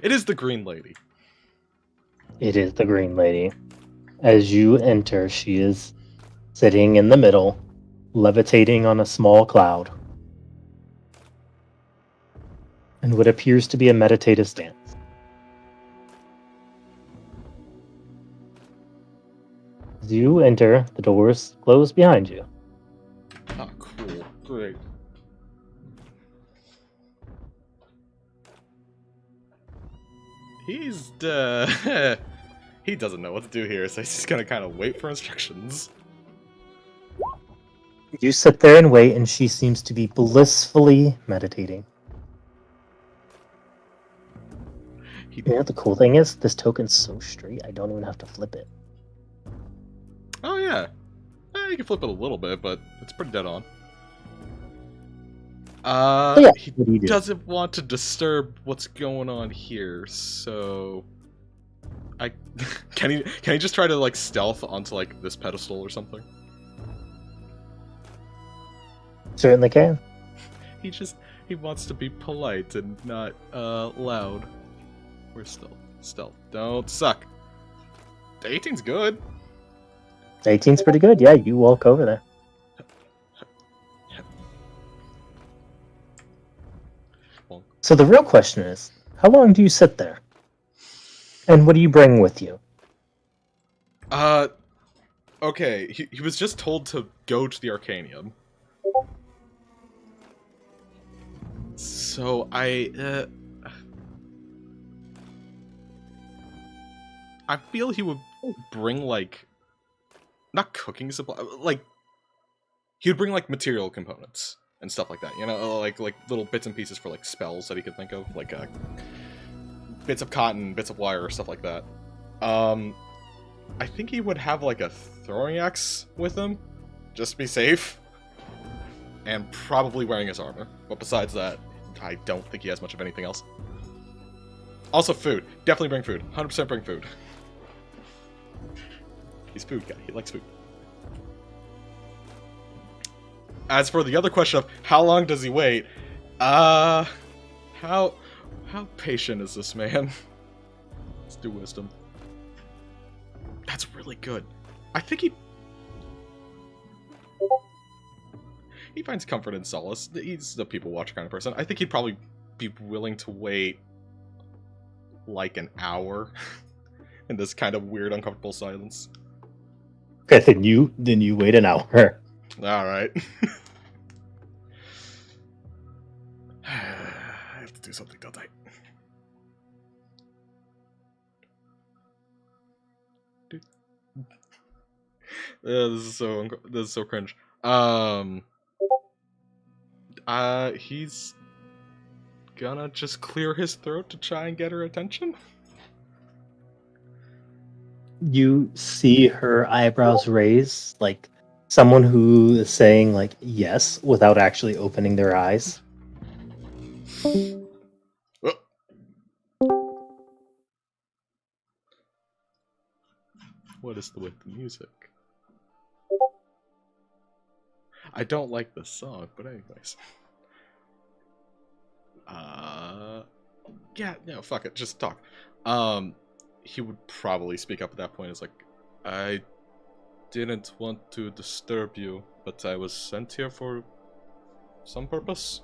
It is the Green Lady. It is the Green Lady. As you enter, she is sitting in the middle, levitating on a small cloud, in what appears to be a meditative stance. As you enter, the doors close behind you. Oh, cool. Great. He's, he doesn't know what to do here, so he's just gonna kind of wait for instructions. You sit there and wait, and she seems to be blissfully meditating. Yeah, the cool thing is, this token's so straight, I don't even have to flip it. Oh, yeah. You can flip it a little bit, but it's pretty dead on. Yeah, He what do you do? doesn't want to disturb what's going on here, so I can he just try to like stealth onto like this pedestal or something? Certainly can. He wants to be polite and not loud. We're stealth. Don't suck. The 18's good. The 18's pretty good. Yeah, you walk over there. So the real question is, how long do you sit there? And what do you bring with you? Okay, he was just told to go to the Arcanium. So I feel he would bring like not cooking supply, like he would bring like material components and stuff like that, you know, like little bits and pieces for like spells that he could think of, like bits of cotton, bits of wire, stuff like that. I think he would have like a throwing axe with him, just to be safe, and probably wearing his armor. But besides that, I don't think he has much of anything else. Also, food. Definitely bring food. 100% bring food. He's a food guy. He likes food. As for the other question of how long does he wait, how patient is this man? Let's do wisdom. That's really good. I think he finds comfort and solace. He's the people watcher kind of person. I think he'd probably be willing to wait like an hour in this kind of weird, uncomfortable silence. Okay, then you wait an hour. All right. I have to do something, don't I? Dude. This is so cringe. He's gonna just clear his throat to try and get her attention. You see her eyebrows raise, like someone who is saying like yes without actually opening their eyes. What is with the music? I don't like the song, but anyways. Yeah, no, fuck it, just talk. He would probably speak up at that point. It's like, I didn't want to disturb you, but I was sent here for some purpose.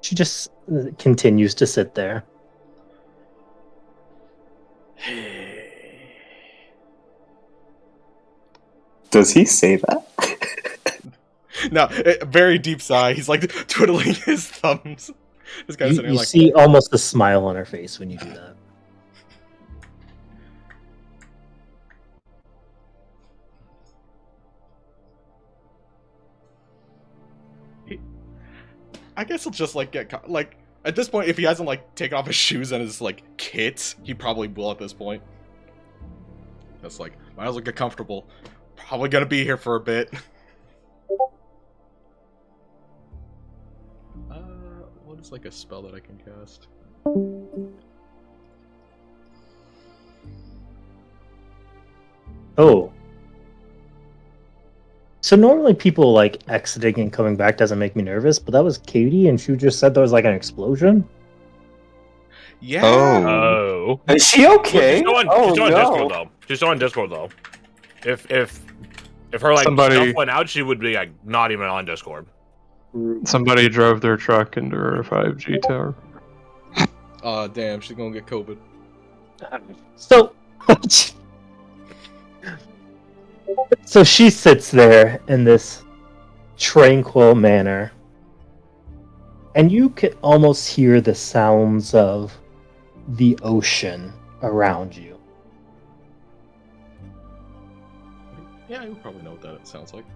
She just continues to sit there. Does he say that? No, very deep sigh. He's like twiddling his thumbs. This guy's sitting You like, see almost a smile on her face when you do that. I guess he'll just like get like at this point, if he hasn't like taken off his shoes and his like kit, he probably will at this point. That's like, might as well get comfortable. Probably gonna be here for a bit. What is like a spell that I can cast? Oh. So normally people like exiting and coming back doesn't make me nervous, but that was Katie, and she just said there was like an explosion. Yeah. Oh. Is she Well, okay? she's Oh still on no. Discord though. She's still on Discord though. If her like Somebody- stuff went out, she would be like not even on Discord. Somebody drove their truck into her 5G tower. Aw, damn, she's gonna get COVID. So, so she sits there in this tranquil manner, and you can almost hear the sounds of the ocean around you. Yeah, you probably know what that sounds like.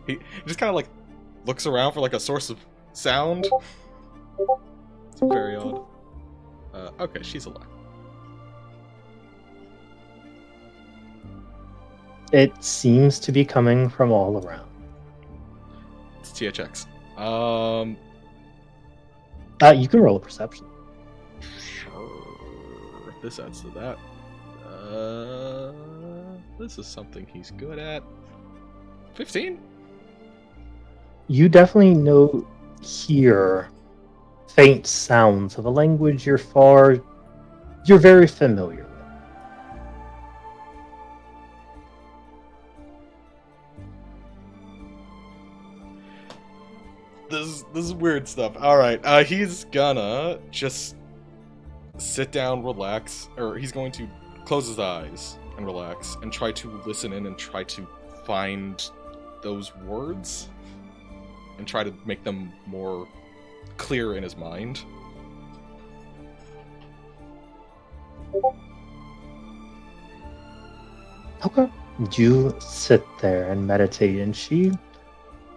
He just kind of like looks around for like a source of sound. It's very odd. Okay, she's alive. It seems to be coming from all around. It's THX. You can roll a perception. Sure. This adds to that. This is something he's good at. 15? You definitely hear faint sounds of a language you're very familiar with. This is weird stuff. Alright, he's gonna just sit down, relax, or he's going to close his eyes and relax and try to listen in and try to find those words and try to make them more clear in his mind. Okay. You sit there and meditate, and she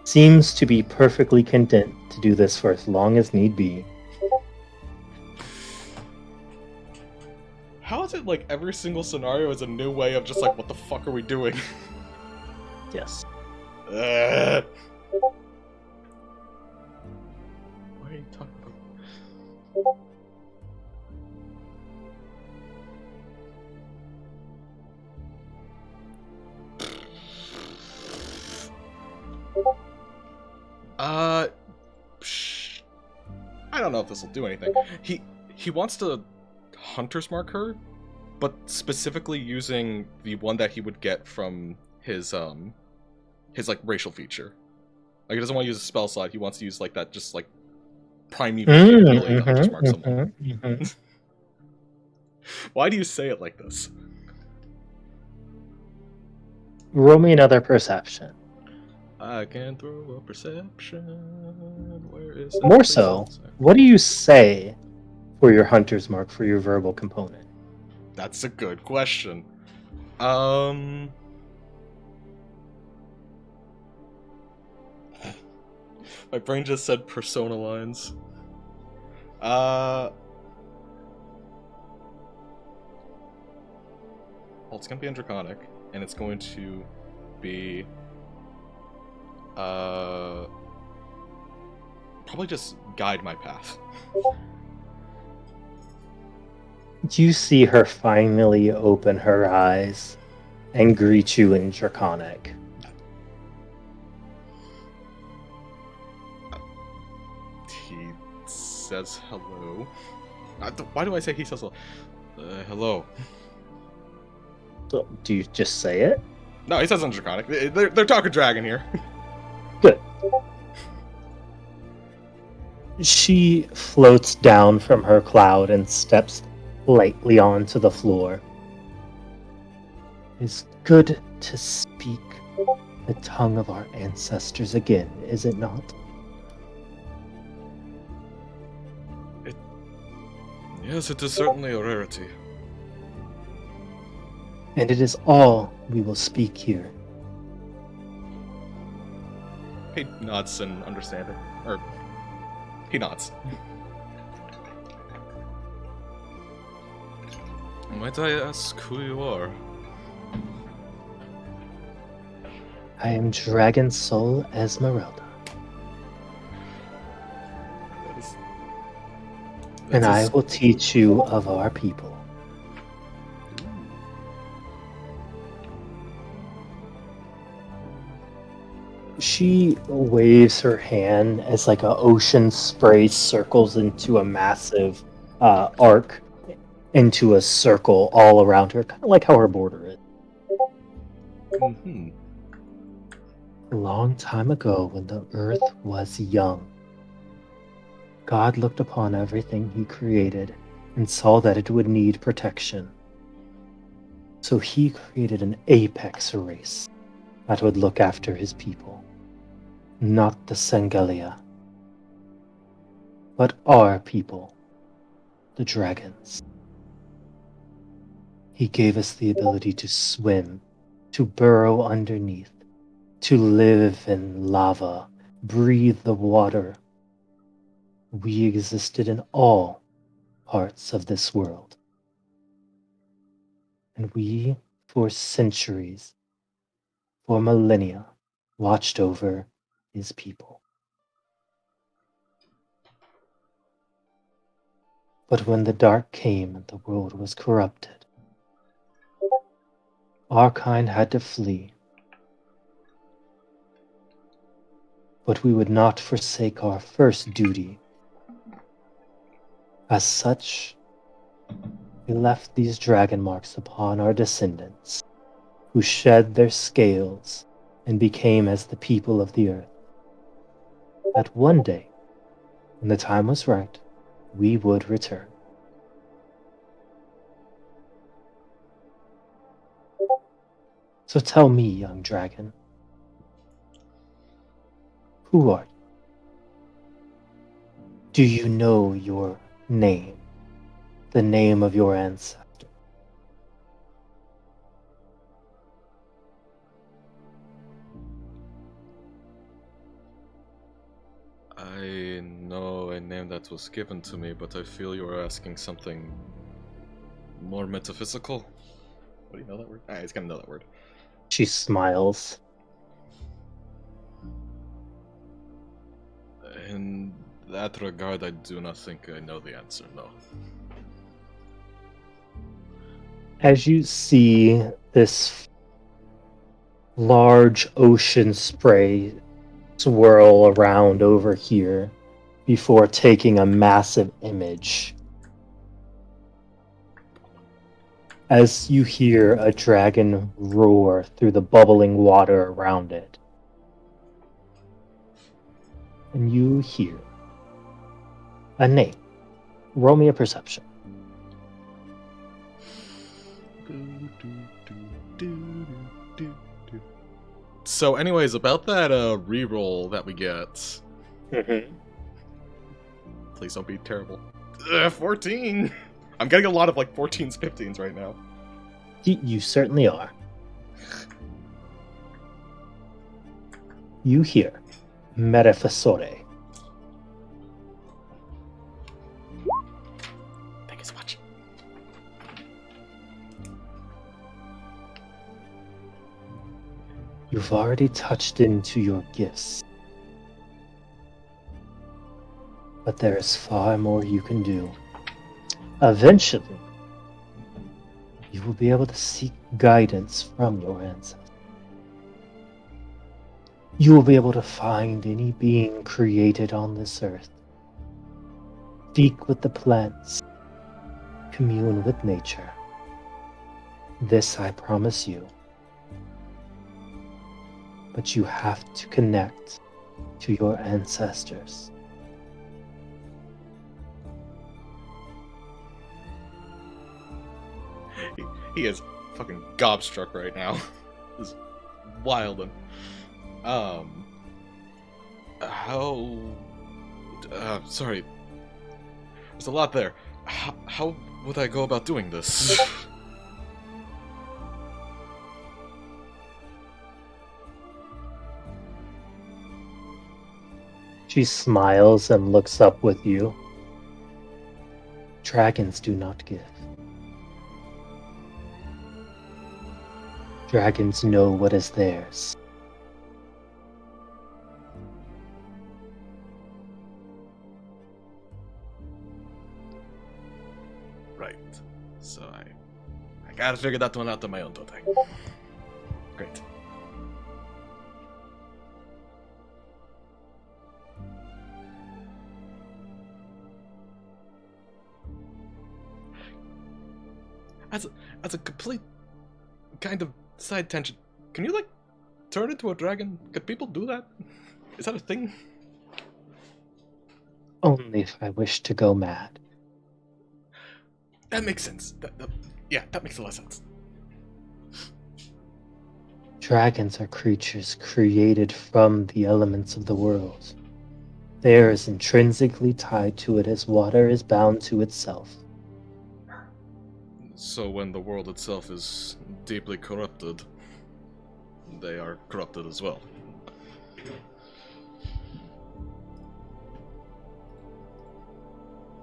seems to be perfectly content to do this for as long as need be. How is it like every single scenario is a new way of just like, what the fuck are we doing? Yes. What are you talking about? I don't know if this will do anything. He wants to hunter's mark her, but specifically using the one that he would get from his like racial feature. Like he doesn't want to use a spell slot. He wants to use like that, just like primeval ability to hunter's mark someone. Why do you say it like this? Roll me another perception. I can throw a perception. Where is it? More so, what do you say for your hunter's mark for your verbal component? That's a good question. My brain just said persona lines. Well, it's gonna be in Draconic, and it's going to be probably just guide my path. You see her finally open her eyes and greet you in Draconic. He says hello. Why do I say he says hello? Hello. So, do you just say it? No, he says in Draconic. They're talking dragon here. Good. She floats down from her cloud and steps lightly onto the floor. It's good to speak the tongue of our ancestors again, is it not? Yes, it is certainly a rarity. And it is all we will speak here. He nods in understanding. Or, he nods. Might I ask who you are? I am Dragon Soul Esmeralda, and I will teach you of our people. She waves her hand as like a ocean spray circles into a massive arc into a circle all around her, kind of like how her border is. Mm-hmm. A long time ago, when the earth was young, God looked upon everything he created and saw that it would need protection. So he created an apex race that would look after his people. Not the Sangelia, but our people, the dragons. He gave us the ability to swim, to burrow underneath, to live in lava, breathe the water. We existed in all parts of this world. And we, for centuries, for millennia, watched over his people. But when the dark came and the world was corrupted, our kind had to flee. But we would not forsake our first duty. As such, we left these dragon marks upon our descendants, who shed their scales and became as the people of the earth. That one day, when the time was right, we would return. So tell me, young dragon, who are you? Do you know your name, the name of your ancestor? I know a name that was given to me, but I feel you are asking something more metaphysical. What do you know that word? He's gonna know that word. She smiles. In that regard, I do not think I know the answer, no. As you see this large ocean spray swirl around over here before taking a massive image, as you hear a dragon roar through the bubbling water around it, and you hear a name. Roll me a perception. So anyways, about that reroll that we get, please don't be terrible. 14! I'm getting a lot of like 14s, 15s right now. You certainly are. You hear Merefasore. Thank you so much. You've already touched into your gifts. But there is far more you can do. Eventually, you will be able to seek guidance from your ancestors. You will be able to find any being created on this earth. Speak with the plants. Commune with nature. This I promise you. But you have to connect to your ancestors. He is fucking gobstruck right now. This is wild. How... sorry. There's a lot there. How would I go about doing this? She smiles and looks up with you. Dragons do not give. Dragons know what is theirs. Right. So I gotta figure that one out on my own, don't I? Great. As a, as a complete kind of side tangent, can you like turn into a dragon? Can people do that? Is that a thing? Only if I wish to go mad. That makes sense. Yeah, that makes a lot of sense. Dragons are creatures created from the elements of the world. They are as intrinsically tied to it as water is bound to itself. So when the world itself is deeply corrupted, they are corrupted as well.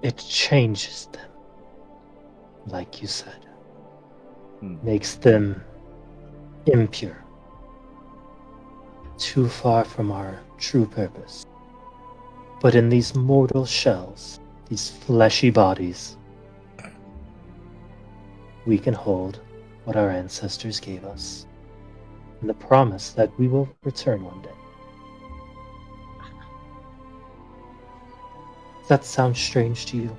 It changes them, like you said. Hmm. Makes them impure. Too far from our true purpose. But in these mortal shells, these fleshy bodies, we can hold what our ancestors gave us, and the promise that we will return one day. Does that sound strange to you?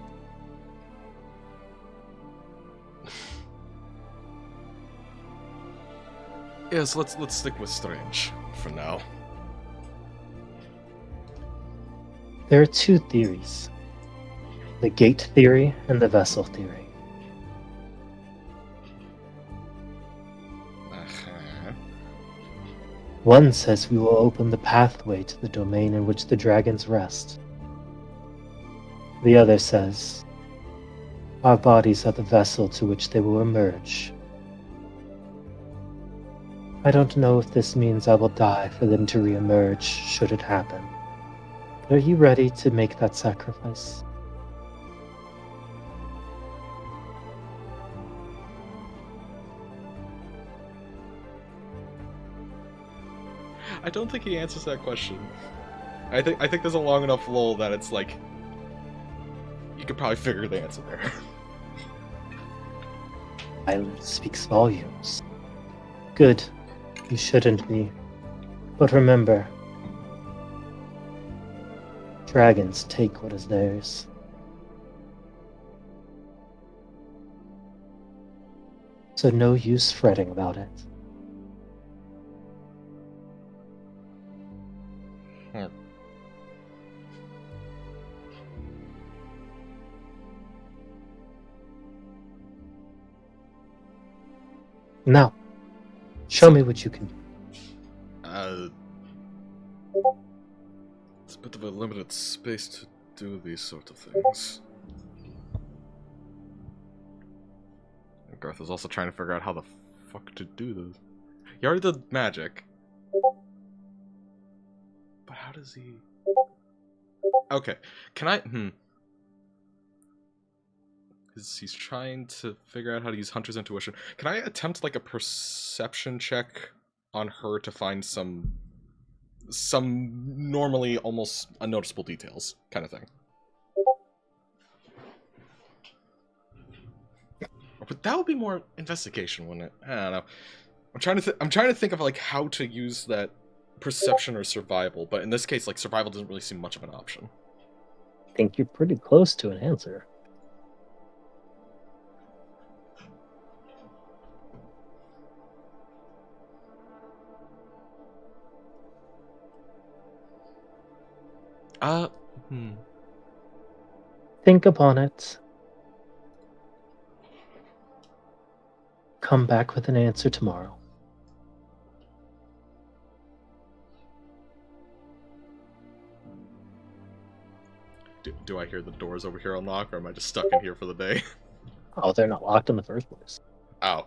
Yes, let's stick with strange for now. There are two theories, the gate theory and the vessel theory. Uh-huh. One says we will open the pathway to the domain in which the dragons rest. The other says our bodies are the vessel to which they will emerge. I don't know if this means I will die for them to reemerge should it happen. But are you ready to make that sacrifice? I don't think he answers that question. I think there's a long enough lull that it's like you could probably figure the answer there. Silence speaks volumes. Good. You shouldn't be. But remember, dragons take what is theirs. So no use fretting about it. Hmm. Now, show me what you can do. It's a bit of a limited space to do these sort of things. Garth is also trying to figure out how the fuck to do this. He already did magic. But how does he... Okay, can I... He's trying to figure out how to use Hunter's Intuition. Can I attempt, like, a perception check on her to find some normally almost unnoticeable details kind of thing? But that would be more investigation, wouldn't it? I don't know. I'm trying to think of like how to use that perception or survival, but in this case, like survival doesn't really seem much of an option. I think you're pretty close to an answer. Uh, hmm. Think upon it. Come back with an answer tomorrow. Do I hear the doors over here unlock, or am I just stuck in here for the day? Oh, they're not locked in the first place. Ow.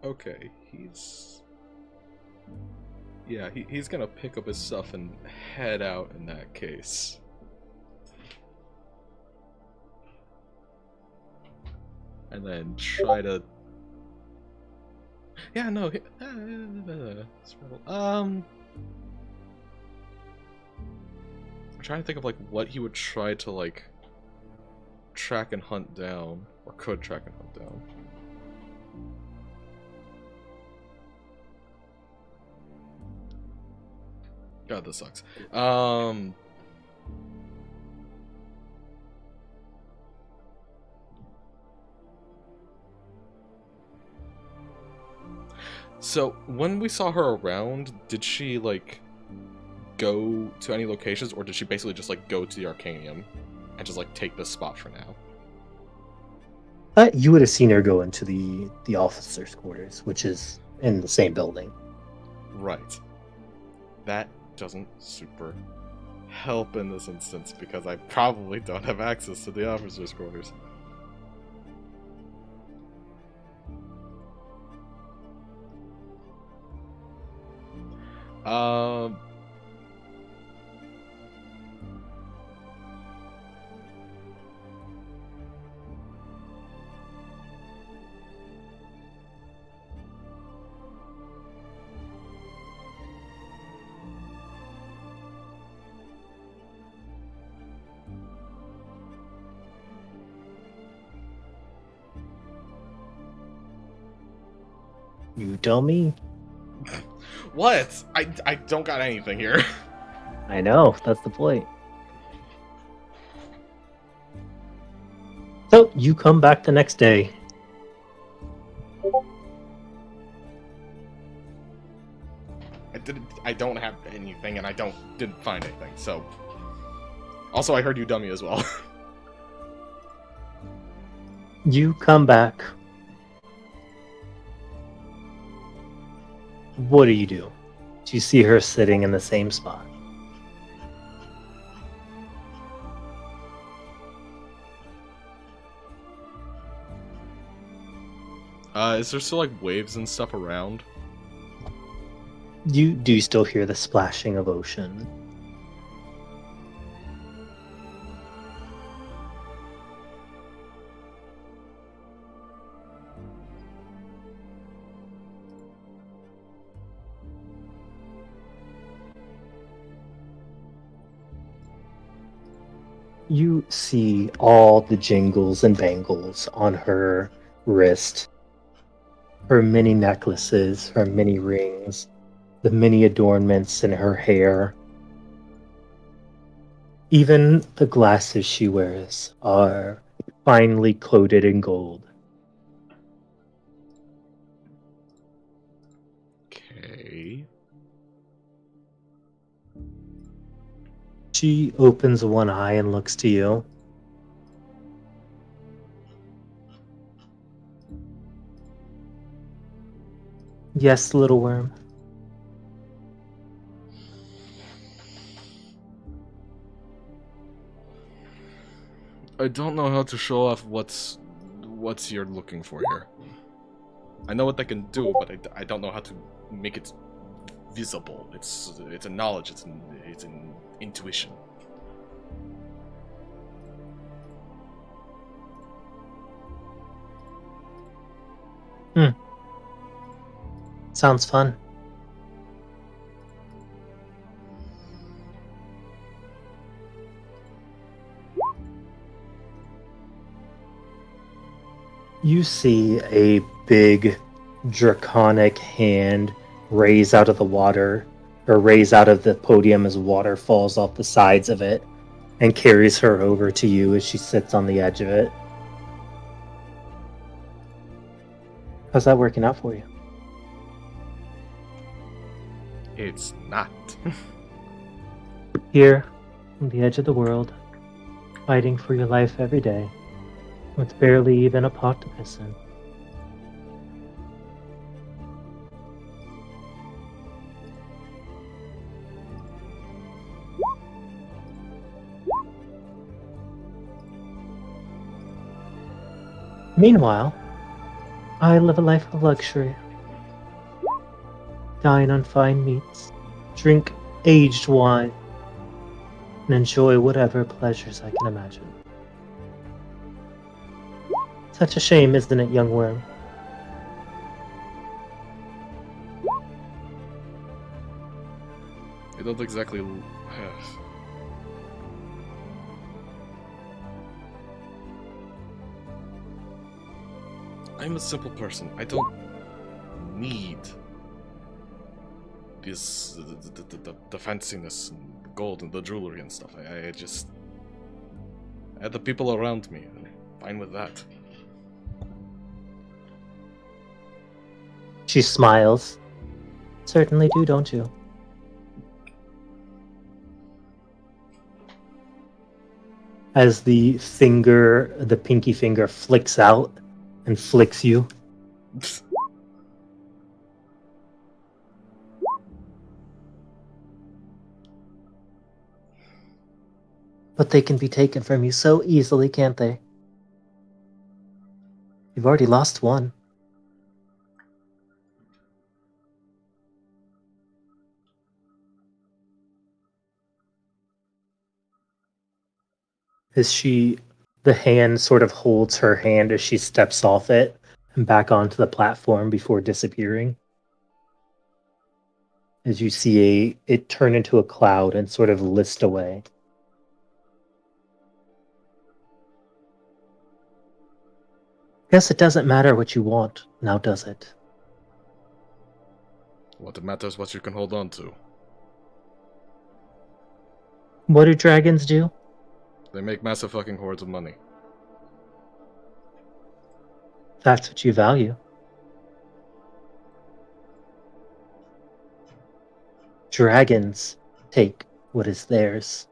Okay, he's... Yeah, he's gonna pick up his stuff and head out in that case. And then try to... Yeah, no, I'm trying to think of, like, what he would try to, like, track and hunt down. Or could track and hunt down. God, this sucks. So, when we saw her around, did she, like, go to any locations, or did she basically just, like, go to the Arcanium and just, like, take this spot for now? You would have seen her go into the officers' quarters, which is in the same building. Right. That doesn't super help in this instance, because I probably don't have access to the officers' quarters. Um... You tell me. What? I don't got anything here. I know, that's the point. So you come back the next day. I don't have anything, and I didn't find anything, so... Also, I heard you dummy as well. You come back. What do? Do you see her sitting in the same spot? Is there still, like, waves and stuff around? Do you still hear the splashing of ocean? You see all the jingles and bangles on her wrist, her many necklaces, her many rings, the many adornments in her hair. Even the glasses she wears are finely coated in gold. Okay. She opens one eye and looks to you. Yes, little worm. I don't know how to show off what's you're looking for here. I know what they can do, but I don't know how to make it visible. It's a knowledge. It's an intuition. Sounds fun. You see a big draconic hand raise out of the water, or raise out of the podium as water falls off the sides of it, and carries her over to you as she sits on the edge of it. How's that working out for you? It's not. Here, on the edge of the world, fighting for your life every day, with barely even a pot to piss in. Meanwhile, I live a life of luxury. Dine on fine meats, drink aged wine, and enjoy whatever pleasures I can imagine. Such a shame, isn't it, young worm? I don't exactly. I'm a simple person. I don't need this the fanciness and the gold and the jewelry and stuff. I just had the people around me. I'm fine with that. She smiles. Certainly do, don't you? As the pinky finger flicks out and flicks you. But they can be taken from you so easily, can't they? You've already lost one. The hand sort of holds her hand as she steps off it and back onto the platform before disappearing. As you see it turn into a cloud and sort of list away. Guess it doesn't matter what you want, now does it? What matters what you can hold on to. What do dragons do? They make massive fucking hordes of money. That's what you value. Dragons take what is theirs.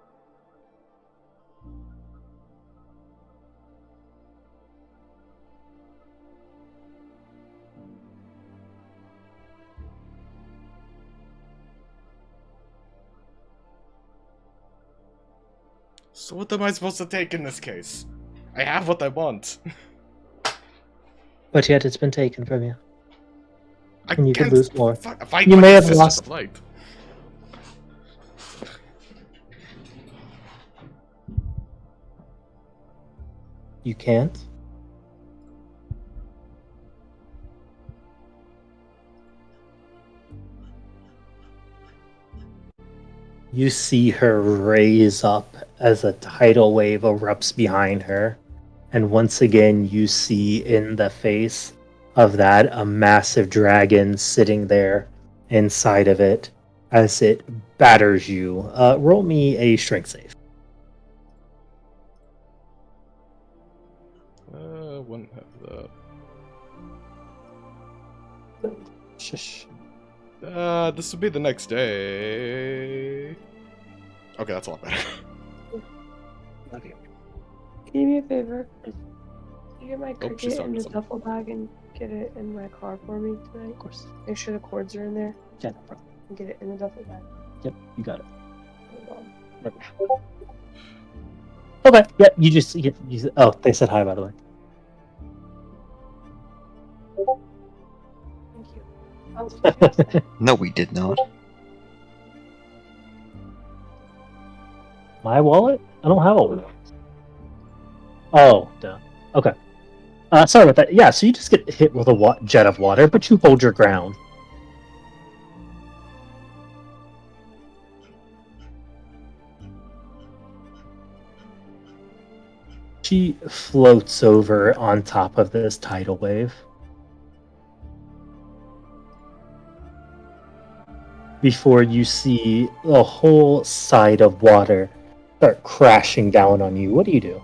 So what am I supposed to take in this case? I have what I want. But yet it's been taken from you. I And you could can't lose more. fight You with may the have Sisters lost. of Light. You can't? You see her raise up as a tidal wave erupts behind her. And once again, you see in the face of that a massive dragon sitting there inside of it as it batters you. Roll me a strength save. Wouldn't have that. Shush. This would be the next day. Okay, that's a lot better. Can you do me a favor? Can you get my Oh, she's cricket talking in to the someone. duffel bag and get it in my car for me tonight? Of course. Make sure the cords are in there Yeah, no problem. and get it in the duffel bag. Yep, you got it. Hold on. Okay, yep, oh, they said hi, by the way. Thank you. Oh, did you ask that? No, we did not. My wallet? I don't have a wallet. Oh, duh. Okay. Sorry about that. Yeah, so you just get hit with a jet of water, but you hold your ground. She floats over on top of this tidal wave. Before you see the whole side of water start crashing down on you. What do you do?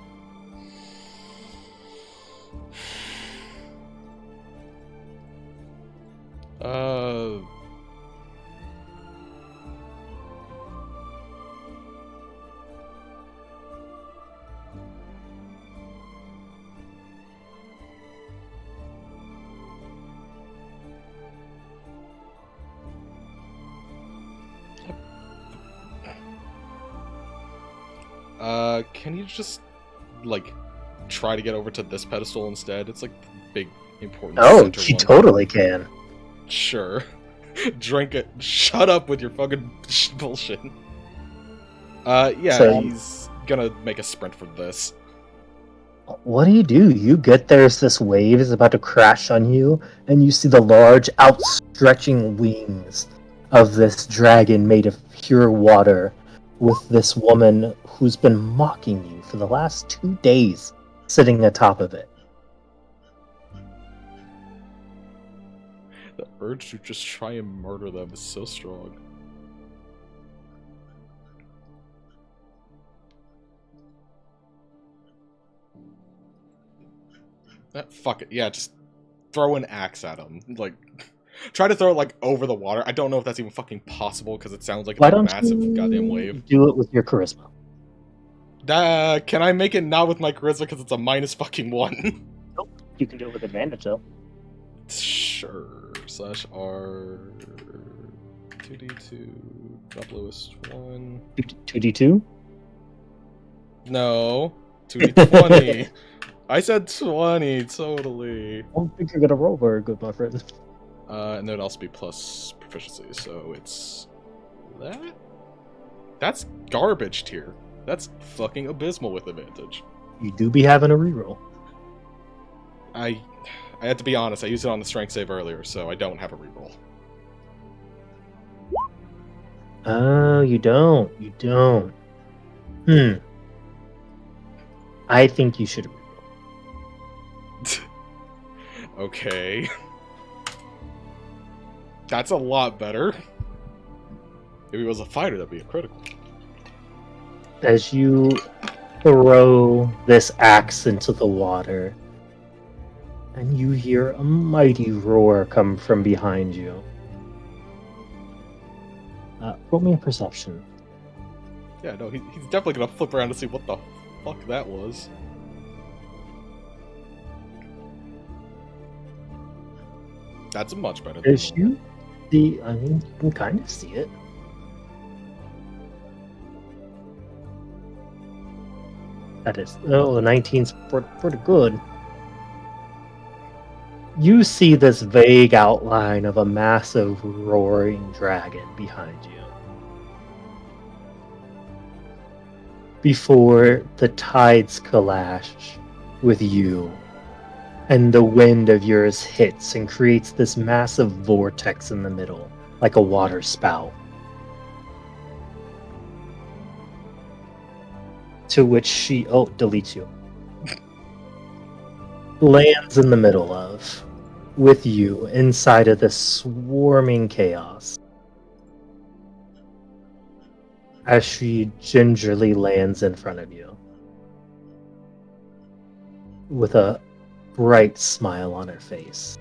Can you just, like, try to get over to this pedestal instead? It's like the big, important Oh, center she one. totally can. Sure. Drink it. Shut up with your fucking bullshit. Yeah, So- he's gonna make a sprint for this. What do? You get there as this wave is about to crash on you, and you see the large, outstretching wings of this dragon made of pure water, with this woman who's been mocking you for the last 2 days sitting atop of it. The urge to just try and murder them is so strong. Fuck it, yeah, just throw an axe at him. Like, Try to throw it like over the water. I don't know if that's even fucking possible because it sounds like it's Why a don't massive you goddamn wave. do it with your charisma? Can I make it not with my charisma because it's a minus fucking 1? You can do it with advantage though. Sure. Slash R 2d2 drop lowest 1. 2d2. No. 2d20. I said 20, totally. I don't think you're gonna roll very good, my friend. And there'd also be plus proficiency, so it's that? That's garbage tier. That's fucking abysmal with advantage. You do be having a reroll. I have to be honest, I used it on the strength save earlier, so I don't have a reroll. Oh, you don't. You don't. I think you should reroll. Okay. That's a lot better. If he was a fighter, that'd be a critical. As you throw this axe into the water, and you hear a mighty roar come from behind you. Roll me a perception. Yeah, no, he's definitely gonna flip around to see what the fuck that was. That's much better than As you see, I mean, you can kind of see it. That is, oh, the 19's pretty good. You see this vague outline of a massive roaring dragon behind you. Before the tides clash with you, and the wind of yours hits and creates this massive vortex in the middle, like a water spout. To which she, deletes you. Lands in the middle of, with you, inside of this swarming chaos. As she gingerly lands in front of you. With a bright smile on her face.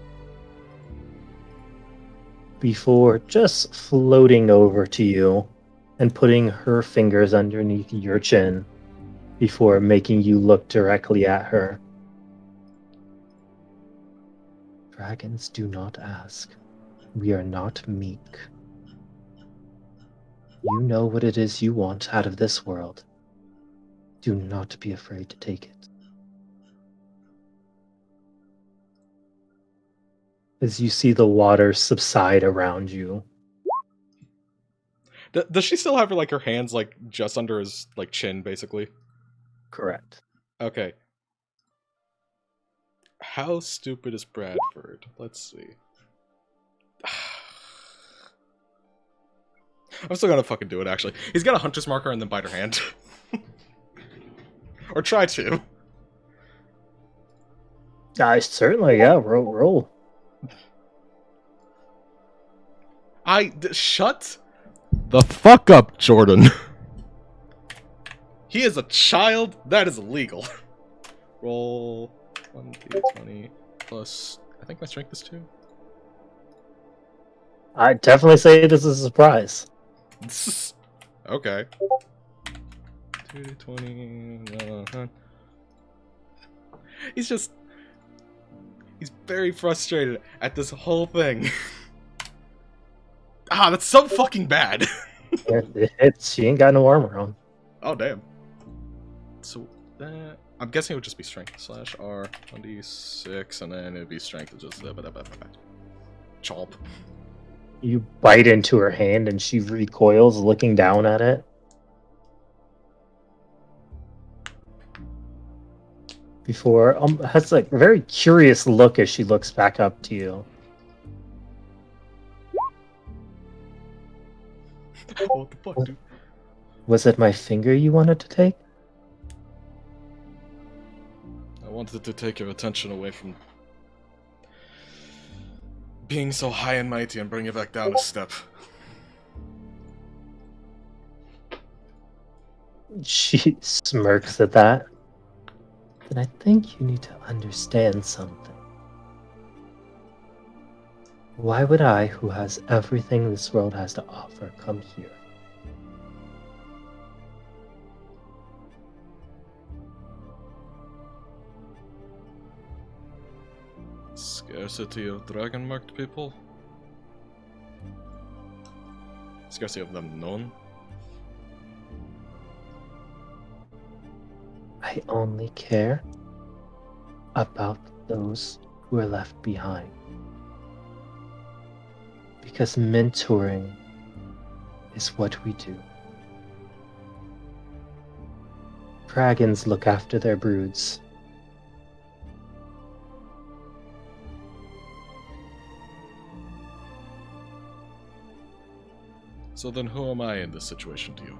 Before just floating over to you and putting her fingers underneath your chin before making you look directly at her. Dragons do not ask. We are not meek. You know what it is you want out of this world. Do not be afraid to take it. As you see the water subside around you. Does she still have her hands just under his chin, basically? Correct. Okay. How stupid is Bradford? Let's see. I'm still gonna fucking do it, actually. He's got a hunter's marker and then bite her hand. Or try to. Certainly, yeah, roll. Shut the fuck up, Jordan. He is a child. That is illegal. Roll 1d20 plus. I think my strength is 2. I'd definitely say this is a surprise. Okay. 2d20. He's very frustrated at this whole thing. That's so fucking bad. She ain't got no armor on. Oh, damn. So, I'm guessing it would just be strength slash R 1d6, and then it'd be strength just chomp. You bite into her hand and she recoils, looking down at it. Before, has a very curious look as she looks back up to you. What the fuck, dude? Was it my finger you wanted to take? I wanted to take your attention away from being so high and mighty and bring it back down a step. She smirks at that. Then I think you need to understand something. Why would I, who has everything this world has to offer, come here? Scarcity of dragon-marked people? Scarcity of them known? I only care about those who are left behind. Because mentoring is what we do. Dragons look after their broods. So then who am I in this situation to you?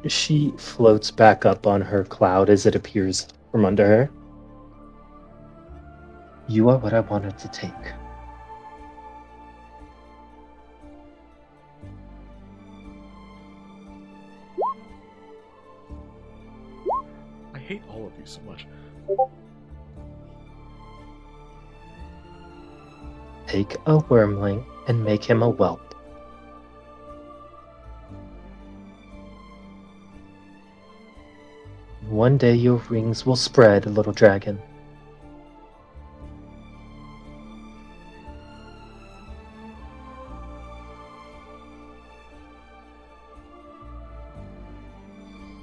She floats back up on her cloud as it appears from under her. You are what I wanted to take. I hate all of you so much. Take a wormling and make him a whelp. One day your wings will spread, little dragon.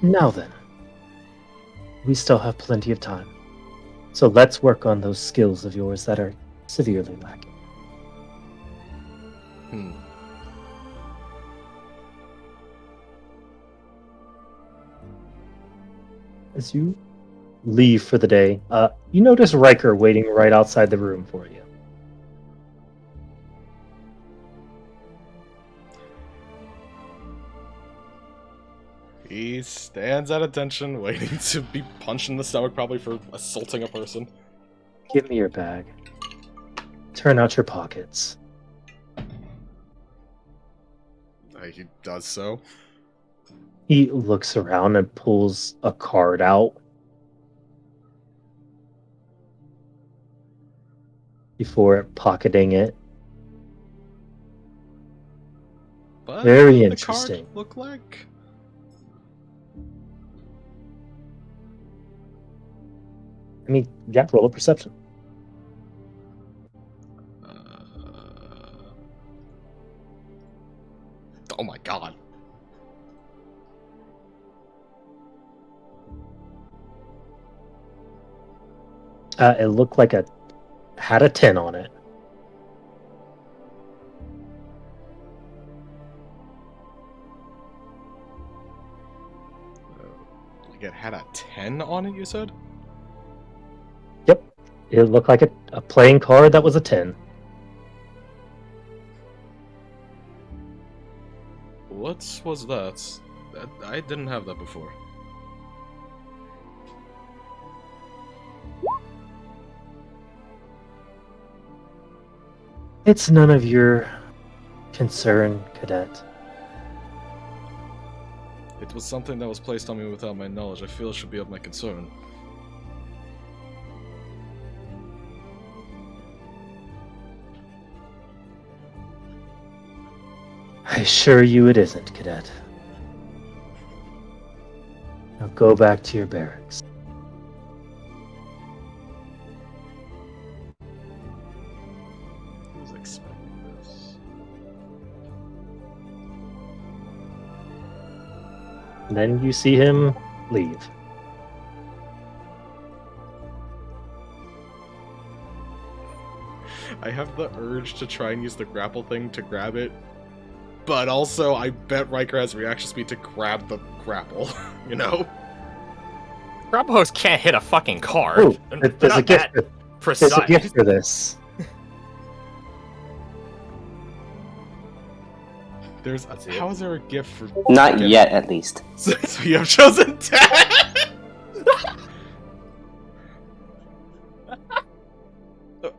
Now then, we still have plenty of time. So let's work on those skills of yours that are severely lacking. As you leave for the day, you notice Riker waiting right outside the room for you. He stands at attention, waiting to be punched in the stomach, probably for assaulting a person. Give me your bag. Turn out your pockets. He does so. He looks around and pulls a card out. Before pocketing it. But Very what interesting. The card look like? I mean, yeah, roll a perception. Oh my god. It looked like had a 10 on it. Like it had a 10 on it, you said? Yep. It looked like a playing card that was a 10. What was that? I didn't have that before. It's none of your concern, Cadet. It was something that was placed on me without my knowledge. I feel it should be of my concern. I assure you it isn't, Cadet. Now go back to your barracks. I was expecting this. Then you see him leave. I have the urge to try and use the grapple thing to grab it, but also I bet Riker has reaction speed to grab the grapple, you know? Grapple hooks can't hit a fucking card. Ooh, They're there's a not gift. that There's a precise. gift for this. How is there a gift for... Not yet, at least. So you have chosen 10!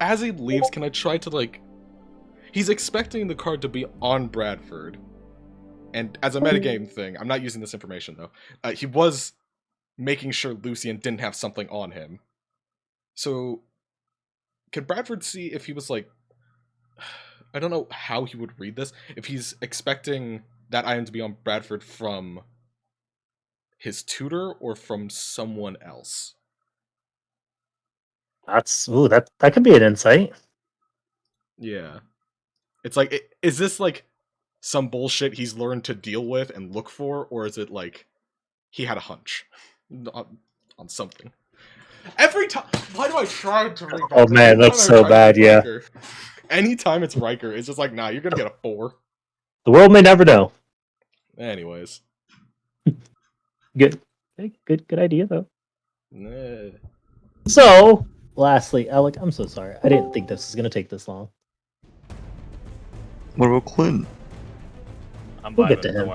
As he leaves, can I try to, like... He's expecting the card to be on Bradford. And as a metagame thing, I'm not using this information, though. He was making sure Lucian didn't have something on him. So, Could Bradford see if he was like, I don't know how he would read this, if he's expecting that item to be on Bradford from his tutor or from someone else? That could be an insight. Yeah. It's like, is this like some bullshit he's learned to deal with and look for, or is it like he had a hunch on something? Every time, why do I try to read? Oh man, that's so bad. Yeah, Riker, anytime it's Riker, it's just like, nah, you're gonna get a 4. the world may never know. Anyways, Good idea though. nah. So, lastly, Alec, I'm so sorry. I didn't think this was gonna take this long. What about Clint? I'm We'll vibing, get to don't him. worry.